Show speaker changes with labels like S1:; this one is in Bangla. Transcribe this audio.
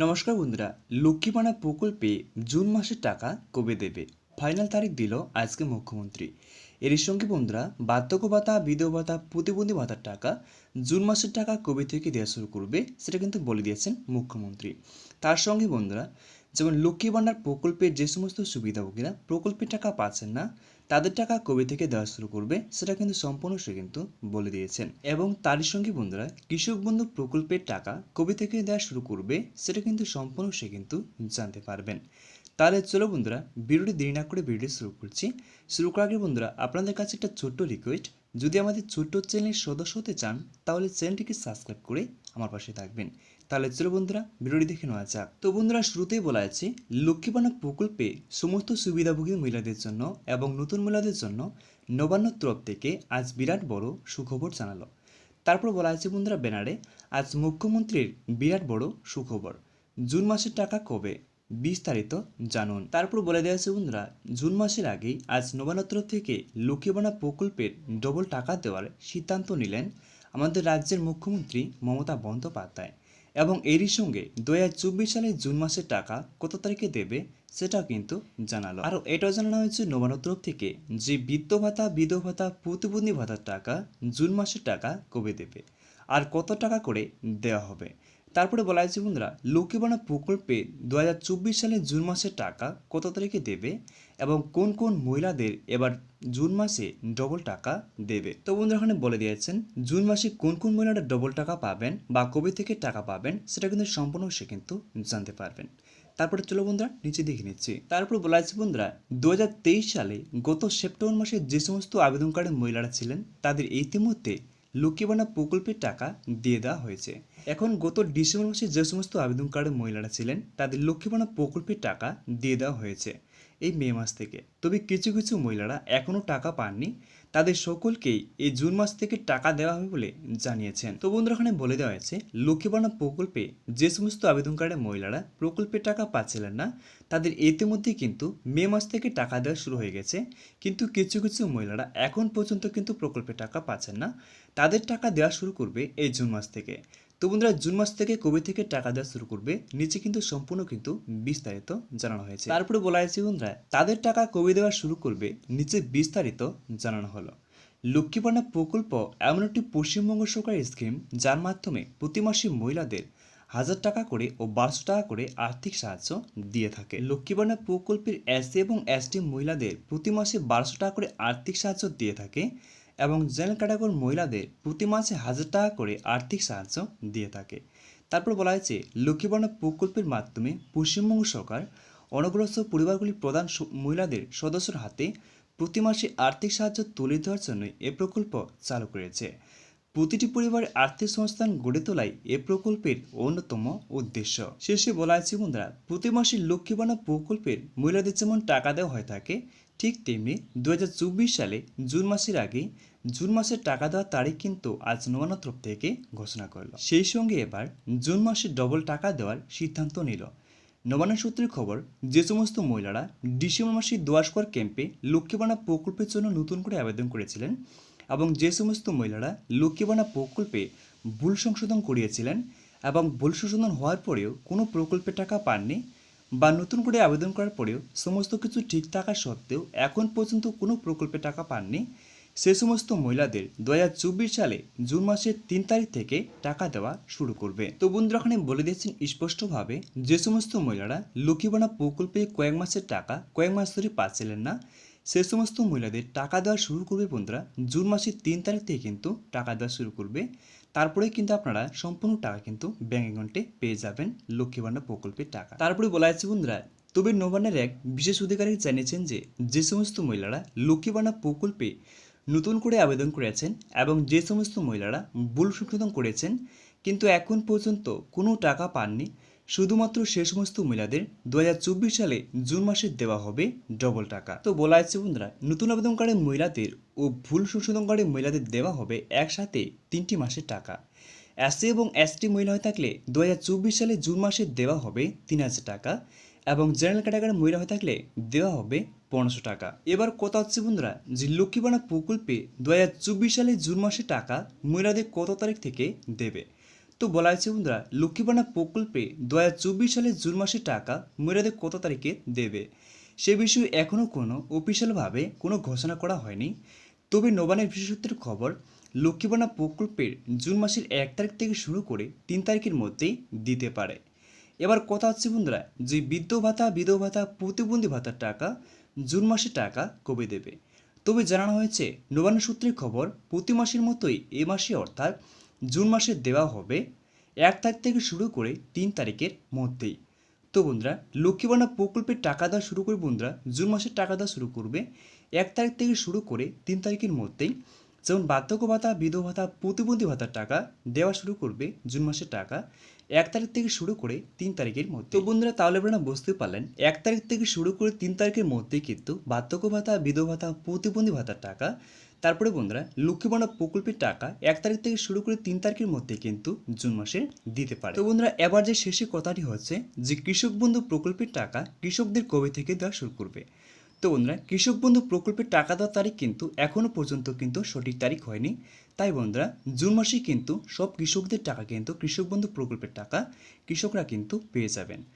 S1: নমস্কার বন্ধুরা, লক্ষ্মীপানা প্রকল্পে জুন মাসের টাকা কবে দেবে? ফাইনাল তারিখ দিল আজকে মুখ্যমন্ত্রী। এর সঙ্গে বন্ধুরা বার্ধক্য ভাতা, বিধবা ভাতা, প্রতিবন্ধী ভাতার টাকা জুন মাসের টাকা কবে থেকে দেওয়া শুরু করবে সেটা কিন্তু বলে দিয়েছেন মুখ্যমন্ত্রী। তার সঙ্গে বন্ধুরা যেমন লক্ষ্মী ভাণ্ডার প্রকল্পের যে সমস্ত সুবিধাভোগীরা প্রকল্পের টাকা পাচ্ছেন না তাদের টাকা কবে থেকে দেওয়া শুরু করবে সেটা কিন্তু সম্পূর্ণ সে কিন্তু বলে দিয়েছেন। এবং তারই সঙ্গে বন্ধুরা কৃষক বন্ধু প্রকল্পের টাকা কবে থেকে দেওয়া শুরু করবে সেটা কিন্তু সম্পূর্ণ সে কিন্তু জানতে পারবেন। তাহলে চলো বন্ধুরা ভিডিওটি দেরি না করে ভিডিও শুরু করছি। শুরু করার আগে বন্ধুরা আপনাদের কাছে একটা ছোট্ট রিকোয়েস্ট, যদি আমাদের ছোট্ট চ্যানেলের সদস্য হতে চান তাহলে চ্যানেলটিকে সাবস্ক্রাইব করে আমার পাশে থাকবেন। তাহলে চলো বন্ধুরা ভিডিওটি দেখে নেওয়া যাক। তো বন্ধুরা শুরুতেই বলা আছে লক্ষ্মীপানা প্রকল্পে সমস্ত সুবিধাভোগী মহিলাদের জন্য এবং নতুন মহিলাদের জন্য নবান্নর তরফ থেকে আজ বিরাট বড় সুখবর জানালো। তারপর বলা আছে বন্ধুরা ব্যানারে আজ মুখ্যমন্ত্রীর বিরাট বড় সুখবর, জুন মাসের টাকা কবে বিস্তারিত জানুন। তারপর বলে দেওয়া আছে বন্ধুরা জুন মাসের আগেই আজ নবান্ন তরফ থেকে লক্ষ্মীবানা প্রকল্পের ডবল টাকা দেওয়ার সিদ্ধান্ত নিলেন আমাদের রাজ্যের মুখ্যমন্ত্রী মমতা বন্দ্যোপাধ্যায়। এবং এরই সঙ্গে 2024 সালের জুন মাসের টাকা কত তারিখে দেবে সেটাও কিন্তু জানালো। আরও এটাও জানানো হয়েছে নবান্ন তরফ থেকে যে বৃদ্ধ ভাতা, বিধবা ভাতা, প্রতিবন্ধী ভাতার টাকা জুন মাসের টাকা কবে দেবে আর কত টাকা করে দেওয়া হবে। তারপরে বলা হয়েছে বন্ধুরা লক্ষ্মীবানা প্রকল্পে 2024 সালের জুন মাসের টাকা কত তারিখে দেবে এবং কোন কোন মহিলাদের এবার জুন মাসে ডবল টাকা দেবে। তো বন্ধুরা এখানে বলে দিয়েছেন জুন মাসে কোন কোন মহিলারা ডবল টাকা পাবেন বা কবে থেকে টাকা পাবেন সেটা কিন্তু সম্পূর্ণ সে কিন্তু জানতে পারবেন। তারপরে চলো বন্ধুরা নিচে দেখে নিচ্ছি। তারপর বলা আছে বন্ধুরা 2023 সালে গত সেপ্টেম্বর মাসে যে সমস্ত আবেদনকারী মহিলারা ছিলেন তাদের ইতিমধ্যে লক্ষ্মীবানা প্রকল্পের টাকা দিয়ে দেওয়া হয়েছে। এখন গত ডিসেম্বর মাসে যে সমস্ত আবেদনকারী মহিলারা ছিলেন তাদের লক্ষ্মীবানা প্রকল্পের টাকা দিয়ে দেওয়া হয়েছে এই মে মাস থেকে। তবে কিছু কিছু মহিলারা এখনও টাকা পাননি, তাদের সকলকেই এই জুন মাস থেকে টাকা দেওয়া হবে বলে জানিয়েছেন। তো বন্ধুরা এখানে বলে দেওয়া হয়েছে লক্ষ্মীবানা প্রকল্পে যে সমস্ত আবেদনকারী মহিলারা প্রকল্পের টাকা পাচ্ছিলেন না তাদের ইতিমধ্যে কিন্তু মে মাস থেকে টাকা দেওয়া শুরু হয়ে গেছে। কিন্তু কিছু কিছু মহিলারা এখন পর্যন্ত কিন্তু প্রকল্পের টাকা পাচ্ছেন না, তাদের টাকা দেওয়া শুরু করবে এই জুন মাস থেকে। তো বন্ধুরা জুন মাস থেকে কবে থেকে টাকা দেওয়া শুরু করবে নিচে কিন্তু সম্পূর্ণ কিন্তু বিস্তারিত জানানো হয়েছে। তারপরে বলা হয়েছে বন্ধুরা তাদের টাকা কবে দেওয়া শুরু করবে নিচে বিস্তারিত জানানো হলো। লক্ষ্মীপানা প্রকল্প এমন একটি পশ্চিমবঙ্গ সরকারের স্কিম যার মাধ্যমে প্রতি মাসে মহিলাদের 1000 টাকা করে ও 1200 টাকা করে আর্থিক সাহায্য দিয়ে থাকে। লক্ষ্মীপানা প্রকল্পের এসসি এবং এসটি মহিলাদের প্রতি মাসে 1200 টাকা করে আর্থিক সাহায্য দিয়ে থাকে এবং জেনারেল ক্যাটাগরির মহিলাদের প্রতি মাসে 1000 টাকা করে আর্থিক সাহায্য দিয়ে থাকে। তারপর বলা হয়েছে লক্ষ্মীবানা প্রকল্পের মাধ্যমে পশ্চিমবঙ্গ সরকার অনগ্রসর পরিবারগুলির প্রধান মহিলাদের সদস্যর হাতে প্রতি মাসে আর্থিক সাহায্য তুলে দেওয়ার জন্য এ প্রকল্প চালু করেছে। প্রতিটি পরিবারের আর্থিক সংস্থান গড়ে তোলাই এ প্রকল্পের অন্যতম উদ্দেশ্য। শেষে বলা আছে বন্ধুরা প্রতি মাসে লক্ষ্মীবানা প্রকল্পের মহিলাদের যেমন টাকা দেওয়া হয়ে থাকে ঠিক তেমনি 2024 সালে জুন মাসের আগে জুন মাসের টাকা দেওয়ার তারিখ কিন্তু আজ নবান্ন তরফ থেকে ঘোষণা করলো। সেই সঙ্গে এবার জুন মাসে ডবল টাকা দেওয়ার সিদ্ধান্ত নিল। নবান্ন সূত্রের খবর যে সমস্ত মহিলারা ডিসেম্বর মাসে দোয়াশকর ক্যাম্পে লক্ষ্মীবানা প্রকল্পের জন্য নতুন করে আবেদন করেছিলেন এবং যে সমস্ত মহিলারা লক্ষ্মীবানা প্রকল্পে ভুল সংশোধন করিয়েছিলেন এবং ভুল সংশোধন হওয়ার পরেও কোনো প্রকল্পের টাকা পাননি বা নতুন করে আবেদন করার পরেও সমস্ত কিছু ঠিক থাকা সত্ত্বেও এখন পর্যন্ত কোনো প্রকল্পের টাকা পাননি, সে সমস্ত মহিলাদের 2024 সালে জুন মাসের 3 তারিখ থেকে টাকা দেওয়া শুরু করবে। তো বন্ধুরা এখানে বলে দিয়েছেন স্পষ্টভাবে যে সমস্ত মহিলারা লক্ষ্মীবানা প্রকল্পে কয়েক মাসের টাকা কয়েক মাস ধরে পাচ্ছিলেন না সে সমস্ত মহিলাদের টাকা দেওয়া শুরু করবে বন্ধুরা জুন মাসের 3 তারিখ থেকে কিন্তু টাকা দেওয়া শুরু করবে। তারপরে কিন্তু আপনারা সম্পূর্ণ টাকা কিন্তু ব্যাঙ্ক অ্যাকাউন্টে পেয়ে যাবেন লক্ষ্মীবানা প্রকল্পের টাকা। তারপরে বলা আছে বন্ধুরা তবে নবান্নের এক বিশেষ অধিকারী জানিয়েছেন যে সমস্ত মহিলারা লক্ষ্মীবানা প্রকল্পে নতুন করে আবেদন করেছেন এবং যে সমস্ত মহিলারা ভুল সংশোধন করেছেন কিন্তু এখন পর্যন্ত কোনো টাকা পাননি, শুধুমাত্র সে সমস্ত মহিলাদের 2024 সালে জুন মাসে দেওয়া হবে ডবল টাকা। তো বলা আছে বন্ধুরা নতুন আবেদনকারী মহিলাদের ও ভুল সংশোধনকারী মহিলাদের দেওয়া হবে একসাথে 3টি মাসের টাকা। এসসি এবং এসটি মহিলা হয়ে থাকলে 2024 সালে জুন মাসে দেওয়া হবে 3000 টাকা এবং জেনারেল ক্যাটাগরির মহিলা হয়ে থাকলে দেওয়া হবে 1500 টাকা। এবার কথা হচ্ছে বন্ধুরা যে লক্ষ্মীবানা প্রকল্পে 2024 সালে জুন মাসে টাকা মহিলাদের কত তারিখ থেকে দেবে। তো বলা হয়েছে বন্ধুরা, লক্ষ্মী ভাণ্ডার প্রকল্পে 2024 সালের জুন মাসে টাকা মেয়াদে কত তারিখে দেবে সে বিষয়ে এখনও কোনো অফিসিয়ালভাবে কোনো ঘোষণা করা হয়নি। তবে নবান্নের বিশেষ সূত্রের খবর, লক্ষ্মী ভাণ্ডার প্রকল্পের জুন মাসের 1 তারিখ থেকে শুরু করে 3 তারিখের মধ্যেই দিতে পারে। এবার কথা হচ্ছে বন্ধুরা, যে বৃদ্ধ ভাতা, বিধবা ভাতা, প্রতিবন্ধী ভাতার টাকা জুন মাসে টাকা কবে দেবে। তবে জানানো হয়েছে নবান্ন সূত্রের খবর, প্রতি মাসের মতোই এ মাসে অর্থাৎ জুন মাসে দেওয়া হবে 1 তারিখ থেকে শুরু করে 3 তারিখের মধ্যেই। তো বন্ধুরা, লক্ষ্মী ভাণ্ডার প্রকল্পের টাকা দেওয়া শুরু করে বন্ধুরা জুন মাসের টাকা দেওয়া শুরু করবে 1 তারিখ থেকে শুরু করে 3 তারিখের মধ্যেই। যেমন বার্ধক্য ভাতা, বিধবা ভাতা, প্রতিবন্ধী ভাতার টাকা দেওয়া শুরু করবে জুন মাসের টাকা 1 তারিখ থেকে শুরু করে 3 তারিখের মধ্যে। তো বন্ধুরা, তাহলে আপনারা বুঝতে পারলেন 1 তারিখ থেকে শুরু করে 3 তারিখের মধ্যেই কিন্তু বার্ধক্য ভাতা, বিধবা ভাতা, প্রতিবন্ধী ভাতার টাকা, তারপরে বন্ধুরা লক্ষ্মী ভাণ্ডার প্রকল্পের টাকা 1 তারিখ থেকে শুরু করে 3 তারিখের মধ্যে কিন্তু জুন মাসে দিতে পারে। তো বন্ধুরা, এবার যে শেষে কথাটি হচ্ছে যে কৃষক বন্ধু প্রকল্পের টাকা কৃষকদের কবে থেকে দেওয়া শুরু করবে। তো বন্ধুরা, কৃষক বন্ধু প্রকল্পের টাকা দেওয়ার তারিখ কিন্তু এখনও পর্যন্ত কিন্তু সঠিক তারিখ হয়নি। তাই বন্ধুরা, জুন মাসেই কিন্তু সব কৃষকদের টাকা কিন্তু কৃষক বন্ধু প্রকল্পের টাকা কৃষকরা কিন্তু পেয়ে যাবেন।